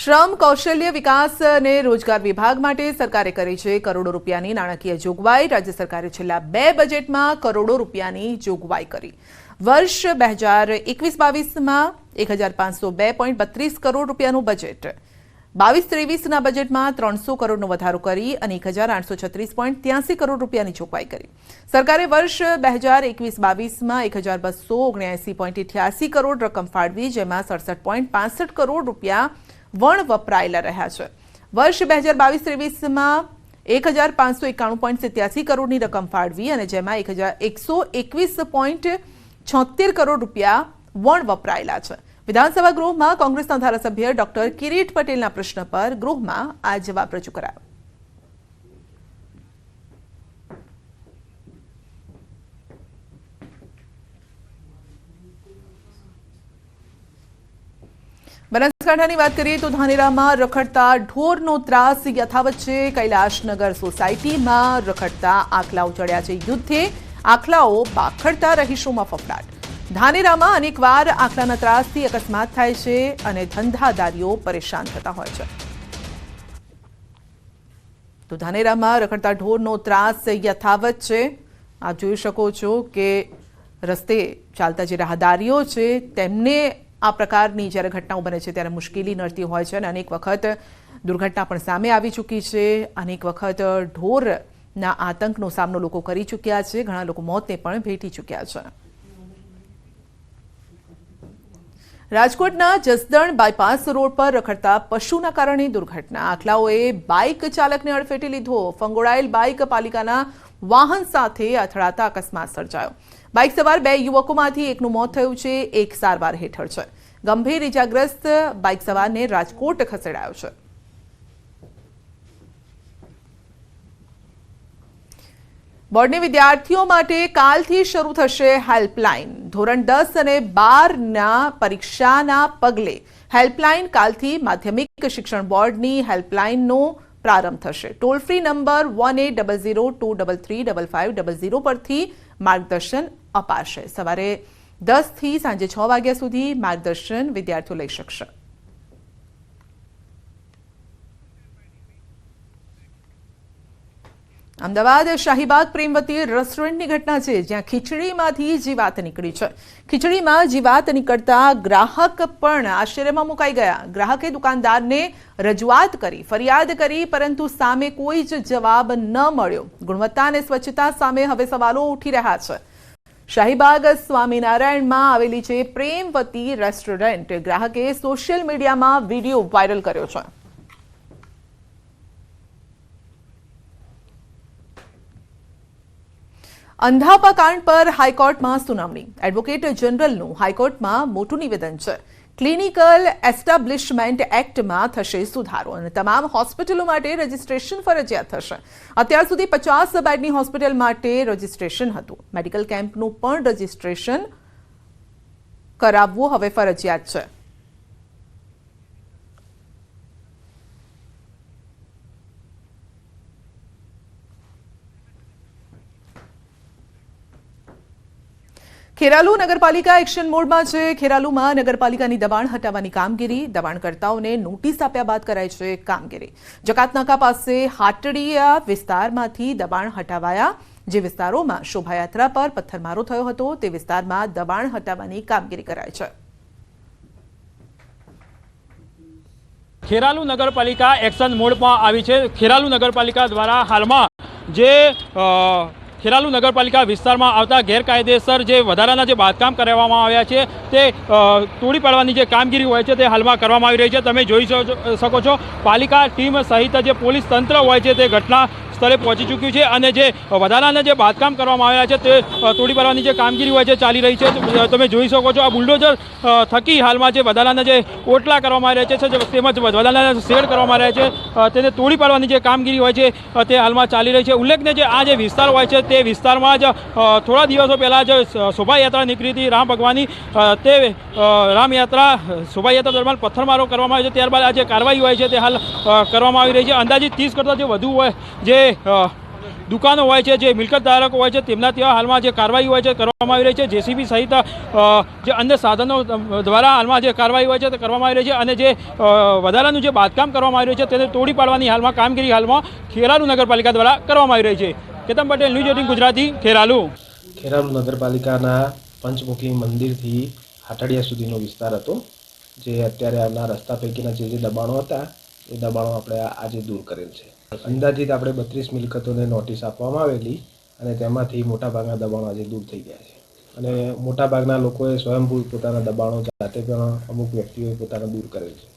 શ્રમ કૌશલ્ય વિકાસ અને રોજગાર વિભાગ માટે સરકારે કરી છે કરોડો રૂપિયાની નાણાકીય જોગવાઈ। રાજ્ય સરકારે છેલ્લા 2 બજેટમાં કરોડો રૂપિયાની જોગવાઈ કરી। વર્ષ 2021-22માં 1502.32 કરોડ રૂપિયાનું બજેટ, 22-23ના બજેટમાં 300 કરોડનો વધારો કરી અને 1836.83 કરોડ રૂપિયાની જોગવાઈ કરી। સરકારે વર્ષ 2021-22માં 1279.88 કરોડ રકમ ફાળવી, જેમાં 67.65 કરોડ રૂપિયા વણ વપરાયેલા રહ્યા છે। વર્ષ 2022-23માં 1591.87 કરોડની રકમ ફાળવી અને જેમાં 1121.76 કરોડ રૂપિયા વણ વપરાયેલા છે। વિધાનસભા ગૃહમાં કોંગ્રેસના ધારાસભ્ય ડોક્ટર કિરીટ પટેલના પ્રશ્ન પર ગૃહમાં આ જવાબ રજૂ કરાયો। બનાસકાંઠાની વાત કરીએ તો ધાનેરામાં રખડતા ઢોરનો ત્રાસ યથાવત છે। કૈલાશનગર સોસાયટીમાં રખડતા આખલાઓ ચડ્યા છે યુદ્ધે, આખલાઓ બાખડતા રહીશોમાં ફફડાટ। ધાનેરામાં અનેકવાર આખલાના ત્રાસથી અકસ્માત થાય છે અને ધંધાદારીઓ પરેશાન થતા હોય છે। તો ધાનેરામાં રખડતા ઢોરનો ત્રાસ યથાવત છે। આપ જોઈ શકો છો કે રસ્તે ચાલતા જે રાહદારીઓ છે તેમને આ પ્રકારની જ્યારે ઘટનાઓ બને છે ત્યારે મુશ્કેલી નડતી હોય છે અને અનેક વખત દુર્ઘટના પણ સામે આવી ચૂકી છે। અનેક વખત ઢોરના આતંકનો સામનો લોકો કરી ચૂક્યા છે, ઘણા લોકો મોતને પણ ભેટી ચૂક્યા છે। રાજકોટના જસદણ બાયપાસ રોડ પર રખડતા પશુના કારણે દુર્ઘટના, આખલાઓએ બાઇક ચાલકને અડફેટે લીધો। ફંગોળાયેલ બાઇક પાલિકાના વાહન સાથે અથડાતા અકસ્માત સર્જાયો। બાઇક સવાર 2 યુવકોમાંથી એકનું મોત થયું છે, એક સારવાર હેઠળ છે। ગંભીર ઇજાગ્રસ્ત બાઇક સવારને રાજકોટ ખસેડાયો છે। બોર્ડની વિદ્યાર્થીઓ માટે કાલથી શરૂ થશે હેલ્પલાઇન। ધોરણ 10 અને 12ના પરીક્ષાના પગલે હેલ્પલાઇન કાલથી માધ્યમિક શિક્ષણ બોર્ડની હેલ્પલાઇનનો પ્રારંભ થશે। ટોલ ફ્રી નંબર 1800233550 પરથી માર્ગદર્શન અપાશે। સવારે 10 થી સાંજે 6 વાગ્યા સુધી માર્ગદર્શન વિદ્યાર્થીઓ લઈ શકશે। અમદાવાદ શાહીબાગ પ્રેમવતી રેસ્ટોરન્ટની ઘટના છે, જ્યાં ખીચડીમાંથી જીવાત નીકળી છે। ખીચડીમાં જીવાત નીકળતા ગ્રાહક પણ આશ્ચર્યમાં મુકાઈ ગયા। ગ્રાહકે દુકાનદારને રજૂઆત કરી, ફરિયાદ કરી, પરંતુ સામે કોઈ જ જવાબ ન મળ્યો। ગુણવત્તા અને સ્વચ્છતા સામે હવે સવાલો ઉઠી રહ્યા છે। શાહીબાગ સ્વામિનારાયણમાં આવેલી છે પ્રેમવતી રેસ્ટોરન્ટ। ગ્રાહકે સોશિયલ મીડિયામાં વિડીયો વાયરલ કર્યો છે। અંધાપા કાંડ પર હાઈકોર્ટમાં સુનાવણી। એડવોકેટ જનરલનું હાઈકોર્ટમાં મોટું નિવેદન છે। ક્લિનિકલ એસ્ટાબ્લિશમેન્ટ એક્ટમાં થશે સુધારો અને તમામ હોસ્પિટલો માટે રજીસ્ટ્રેશન ફરજિયાત થશે। અત્યાર સુધી 50 બેડની હોસ્પિટલ માટે રજીસ્ટ્રેશન હતું। મેડિકલ કેમ્પનું પણ રજીસ્ટ્રેશન કરાવવું હવે ફરજિયાત છે। ખેરાલુ નગરપાલિકા એક્શન મોડમાં છે। ખેરાલુમાં નગરપાલિકાની દબાણ હટાવવાની કામગીરી, દબાણકર્તાઓને નોટિસ આપ્યા બાદ કરાઈ છે કામગીરી। જકાતનાકા પાસે હાટડીયા વિસ્તારમાંથી દબાણ હટાવાયા। જે વિસ્તારોમાં શોભાયાત્રા પર પથ્થરમારો થયો હતો તે વિસ્તારમાં દબાણ હટાવવાની કામગીરી કરાઈ છે। ખેરાલુ નગરપાલિકા એક્શન મોડમાં આવી છે। ખેરાલુ નગરપાલિકા દ્વારા હાલમાં જે ખેરાલુ નગરપાલિકા વિસ્તારમાં આવતા ગેરકાયદેસર જે વધારાના જે બાંધકામ કરવામાં આવ્યા છે તે તોડી પાડવાની જે કામગીરી હોય છે તે હાલમાં કરવામાં આવી રહી છે। તમે જોઈ શકો છો પાલિકા ટીમ સહિત જે પોલીસ તંત્ર હોય છે તે ઘટના સ્થળે પહોંચી ચૂક્યું છે અને જે વધારાના જે બાંધકામ કરવામાં આવ્યા છે તે તોડી પાડવાની જે કામગીરી હોય છે ચાલી રહી છે। તમે જોઈ શકો છો આ બુલડોઝર થકી હાલમાં જે વધારાના જે ઓટલા કરવામાં આવ્યા છે તેમજ વધારાના શેડ કરવામાં આવ્યા છે તેને તોડી પાડવાની જે કામગીરી હોય છે તે હાલમાં ચાલી રહી છે। ઉલ્લેખનીય જે આ જે વિસ્તાર હોય છે તે વિસ્તારમાં જ થોડા દિવસો પહેલાં જ શોભાયાત્રા નીકળી હતી રામ ભગવાનની। તે રામયાત્રા શોભાયાત્રા દરમિયાન પથ્થરમારો કરવામાં આવ્યો છે, ત્યારબાદ આ જે કાર્યવાહી હોય છે તે હાલ કરવામાં આવી રહી છે। અંદાજિત 30 કરતાં જે વધુ હોય જે દુકાનો હોય છે, જે મિલકત ધારકો હોય છે, તેમના ત્યાં હાલમાં જે કાર્યવાહી હોય છે કરવામાં આવી રહી છે. જેસીબી સહિત જે અન્ય સાધનો દ્વારા હાલમાં જે કાર્યવાહી હોય છે તે કરવામાં આવી રહી છે અને જે વધારાનું જે બાંધકામ કરવામાં આવી રહ્યું છે તેને તોડી પાડવાની હાલમાં કામગીરી હાલમાં ખેરાલુ નગરપાલિકા દ્વારા કરવામાં આવી રહી છે. કેતન પટેલ, ન્યૂઝ 18 ગુજરાતી, ખેરાલુ. ખેરાલુ નગરપાલિકાના પંચમુખી મંદિરથી હાટડિયા સુધીનો વિસ્તાર હતો, જે અત્યારે આના રસ્તા પૈકીના જે દબાણો હતા એ દબાણો આપણે આજે દૂર કરેલ છે. અંદાજિત આપણે 32 મિલકતોને નોટિસ આપવામાં આવેલી અને તેમાંથી મોટાભાગના દબાણો આજે દૂર થઈ ગયા છે અને મોટાભાગના લોકોએ સ્વયંભૂ પોતાના દબાણો જાતે પણ અમુક વ્યક્તિઓએ પોતાના દૂર કરેલ છે.